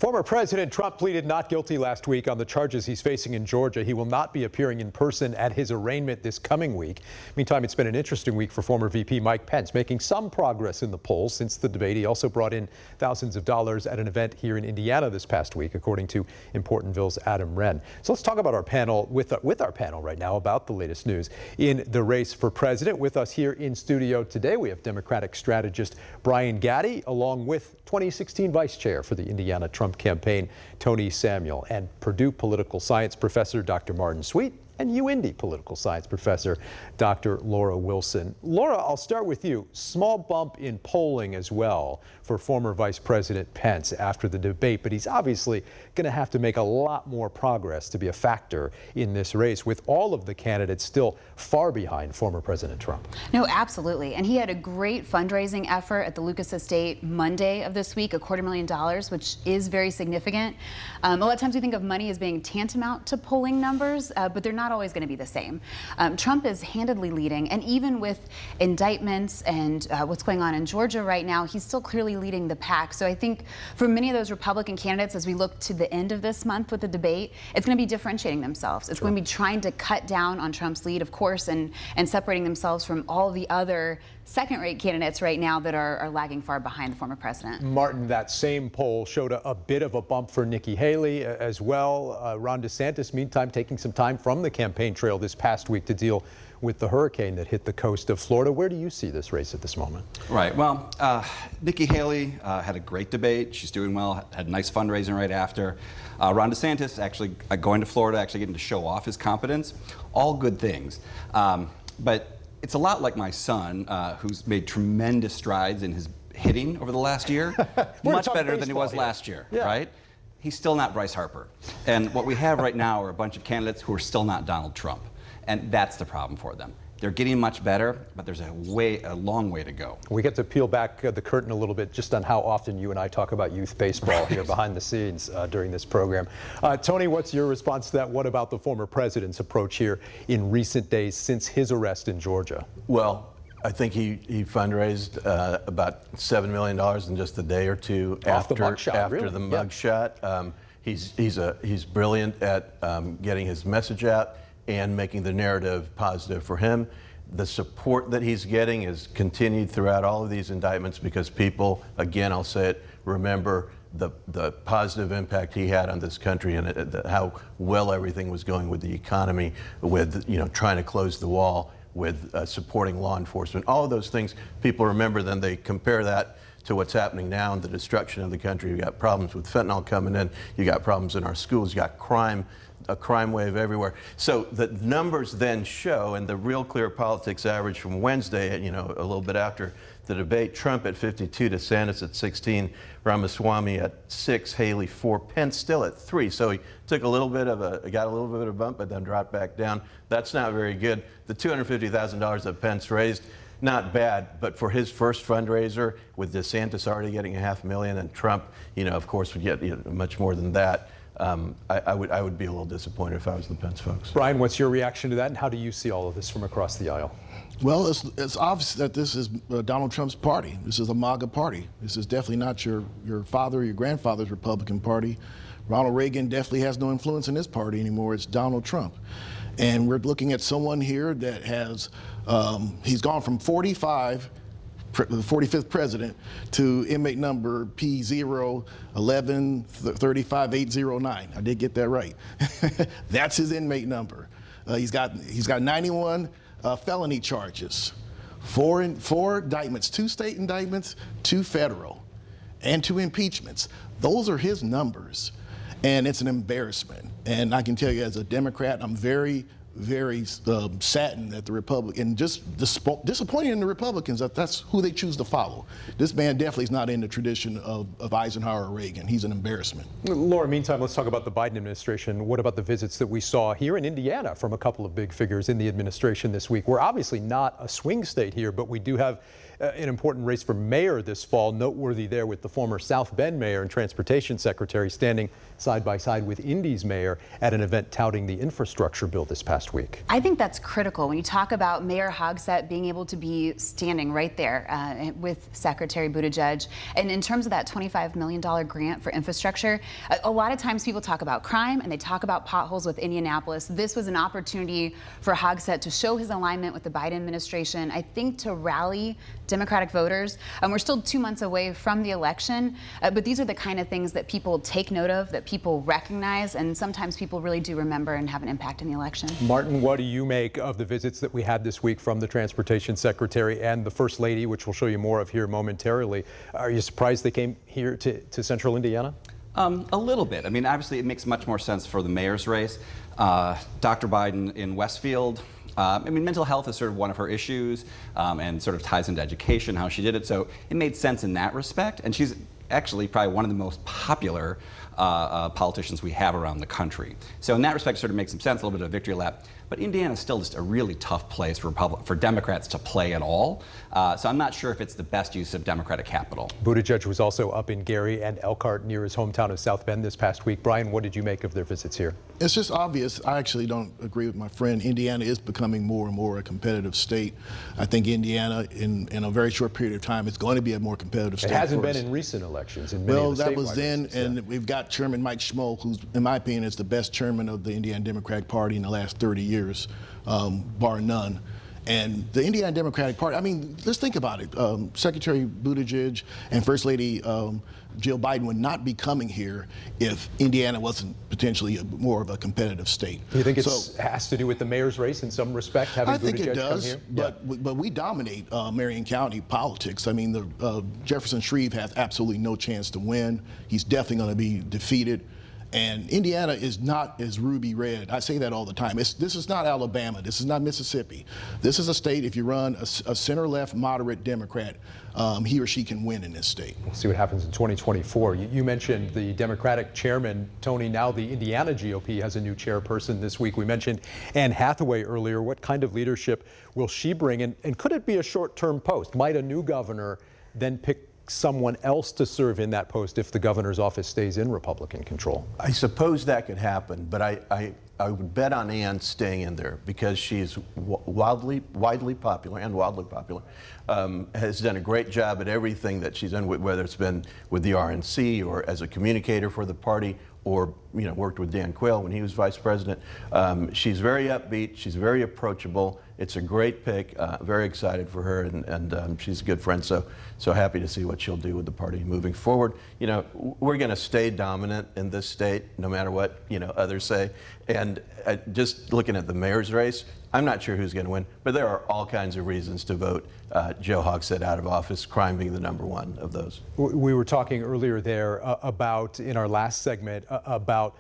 Former President Trump pleaded not guilty last week on the charges he's facing in Georgia. He will not be appearing in person at his arraignment this coming week. Meantime, it's been an interesting week for former VP Mike Pence, making some progress in the polls since the debate. He also brought in thousands of dollars at an event here in Indiana this past week, according to Importantville's Adam Wren. So let's talk about our panel with our panel right now about the latest news in the race for president. With us here in studio today, we have Democratic strategist Brian Gaddy, along with 2016 vice chair for the Indiana Trump campaign, Tony Samuel, and Purdue political science professor Dr. Martin Sweet, and UIndy political science professor Dr. Laura Wilson. Laura, I'll start with you. Small bump in polling as well for former Vice President Pence after the debate, but he's obviously going to have to make a lot more progress to be a factor in this race, with all of the candidates still far behind former President Trump. No, absolutely. And he had a great fundraising effort at the Lucas Estate Monday of this week, $250,000, which is very significant. A lot of times we think of money as being tantamount to polling numbers, but they're not always going to be the same. Trump is handedly leading, and even with indictments and what's going on in Georgia right now, he's still clearly leading the pack. So I think for many of those Republican candidates, as we look to the end of this month with the debate, it's going to be differentiating themselves. It's going to be trying to cut down on Trump's lead, of course, and separating themselves from all the other second-rate candidates right now that are lagging far behind the former president. Martin, that same poll showed a bit of a bump for Nikki Haley as well. Ron DeSantis, meantime, taking some time from the campaign trail this past week to deal with the hurricane that hit the coast of Florida. Where do you see this race at this moment? Right. Well, Nikki Haley had a great debate. She's doing well, had nice fundraising right after. Ron DeSantis actually going to Florida, actually getting to show off his competence. All good things. But it's a lot like my son, who's made tremendous strides in his hitting over the last year. Much better than he was last year, right? He's still not Bryce Harper. And what we have right now are a bunch of candidates who are still not Donald Trump. And that's the problem for them. They're getting much better, but there's a long way to go. We get to peel back the curtain a little bit just on how often you and I talk about youth baseball here behind the scenes during this program. Tony, what's your response to that? What about the former president's approach here in recent days since his arrest in Georgia? Well, I think he fundraised about $7 million in just a day or two after the mugshot. He's brilliant at getting his message out and making the narrative positive for him. The support that he's getting is continued throughout all of these indictments because people, again, I'll say it, remember the positive impact he had on this country and how well everything was going with the economy, with trying to close the wall, with supporting law enforcement. All of those things people remember, then they compare that to what's happening now and the destruction of the country. You got problems with fentanyl coming in, you got problems in our schools, you got crime, a crime wave everywhere. So the numbers then show, and the Real Clear Politics average from Wednesday, a little bit after the debate, Trump at 52, DeSantis at 16, Ramaswamy at 6, Haley 4, Pence still at 3. So he took got a little bit of a bump, but then dropped back down. That's not very good. The $250,000 that Pence raised, not bad, but for his first fundraiser, with DeSantis already getting $500,000 and Trump, of course, would get much more than that. I would be a little disappointed if I was the Pence folks. Brian, what's your reaction to that, and how do you see all of this from across the aisle? Well, it's obvious that this is Donald Trump's party. This is a MAGA party. This is definitely not your father or your grandfather's Republican Party. Ronald Reagan definitely has no influence in this party anymore. It's Donald Trump. And we're looking at someone here that has, he's gone from 45, the 45th president, to inmate number P01135-809. I did get that right. That's his inmate number. He's got 91 felony charges, four indictments, 2 state indictments, 2 federal, and 2 impeachments. Those are his numbers, and it's an embarrassment. And I can tell you, as a Democrat, I'm very saddened that the Republican, just disappointed in the Republicans that that's who they choose to follow. This man definitely is not in the tradition of Eisenhower or Reagan. He's an embarrassment. Laura, meantime, let's talk about the Biden administration. What about the visits that we saw here in Indiana from a couple of big figures in the administration this week? We're obviously not a swing state here, but we do have an important race for mayor this fall, noteworthy there with the former South Bend mayor and transportation secretary standing side by side with Indy's mayor at an event touting the infrastructure bill this past last week. I think that's critical when you talk about Mayor Hogsett being able to be standing right there with Secretary Buttigieg. And in terms of that $25 million grant for infrastructure, a lot of times people talk about crime and they talk about potholes with Indianapolis. This was an opportunity for Hogsett to show his alignment with the Biden administration, I think to rally Democratic voters. We're still 2 months away from the election, but these are the kind of things that people take note of, that people recognize, and sometimes people really do remember and have an impact in the election. Martin, what do you make of the visits that we had this week from the Transportation Secretary and the First Lady, which we'll show you more of here momentarily? Are you surprised they came here to Central Indiana? A little bit. I mean, obviously it makes much more sense for the mayor's race. Dr. Biden in Westfield, I mean, mental health is sort of one of her issues and sort of ties into education, how she did it. So it made sense in that respect. And she's actually probably one of the most popular politicians we have around the country. So in that respect, it sort of makes some sense, a little bit of a victory lap. But Indiana is still just a really tough place for Democrats to play at all. So I'm not sure if it's the best use of Democratic capital. Buttigieg was also up in Gary and Elkhart near his hometown of South Bend this past week. Brian, what did you make of their visits here? It's just obvious. I actually don't agree with my friend. Indiana is becoming more and more a competitive state. I think Indiana, in a very short period of time, is going to be a more competitive state. It hasn't for been us. in recent elections. In many Well, of the that was statewide then, races, and yeah. we've got Chairman Mike Schmoe, who's, in my opinion, is the best chairman of the Indiana Democratic Party in the last 30 years, bar none. And the Indiana Democratic Party, I mean, let's think about it. Secretary Buttigieg and First Lady Jill Biden would not be coming here if Indiana wasn't potentially more of a competitive state. You think it has to do with the mayor's race in some respect, having I think Buttigieg it does, come here? but we dominate Marion County politics. I mean, Jefferson Shreve has absolutely no chance to win. He's definitely going to be defeated. And Indiana is not as ruby red. I say that all the time. This is not Alabama. This is not Mississippi. This is a state, if you run a center-left moderate Democrat, he or she can win in this state. We'll see what happens in 2024. You mentioned the Democratic chairman, Tony. Now the Indiana GOP has a new chairperson this week. We mentioned Anne Hathaway earlier. What kind of leadership will she bring? And could it be a short-term post? Might a new governor then pick someone else to serve in that post if the governor's office stays in Republican control? I suppose that could happen, but I would bet on Ann staying in there because she's widely popular, has done a great job at everything that she's done, whether it's been with the RNC or as a communicator for the party, or worked with Dan Quayle when he was vice president. She's very upbeat. She's very approachable. It's a great pick. Very excited for her, and she's a good friend. So happy to see what she'll do with the party moving forward. We're going to stay dominant in this state, no matter what others say. And just looking at the mayor's race, I'm not sure who's going to win, but there are all kinds of reasons to vote Joe Hogsett out of office, crime being the number one of those. We were talking earlier there about, in our last segment, about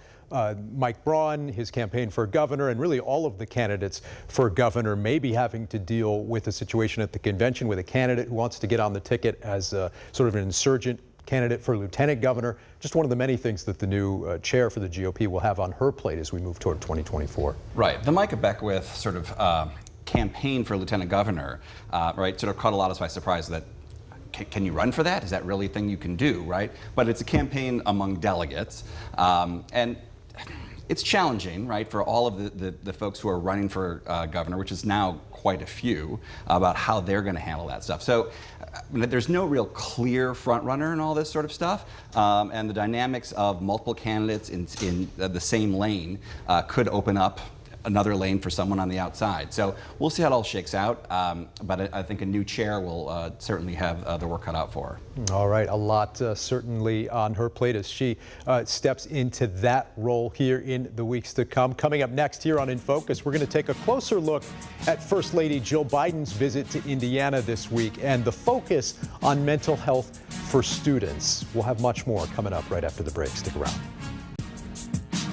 Mike Braun, his campaign for governor, and really all of the candidates for governor may be having to deal with a situation at the convention with a candidate who wants to get on the ticket as sort of an insurgent candidate for lieutenant governor. Just one of the many things that the new chair for the GOP will have on her plate as we move toward 2024. Right. The Micah Beckwith sort of campaign for lieutenant governor, right, sort of caught a lot of us by surprise that can you run for that? Is that really a thing you can do, right? But it's a campaign among delegates. And it's challenging, right, for all of the folks who are running for governor, which is now quite a few, about how they're going to handle that stuff. So there's no real clear front runner in all this sort of stuff, and the dynamics of multiple candidates in the same lane could open up another lane for someone on the outside. So we'll see how it all shakes out, but I think a new chair will certainly have the work cut out for her. All right, a lot certainly on her plate as she steps into that role here in the weeks to come. Coming up next here on In Focus, we're going to take a closer look at First Lady Jill Biden's visit to Indiana this week and the focus on mental health for students. We'll have much more coming up right after the break. Stick around.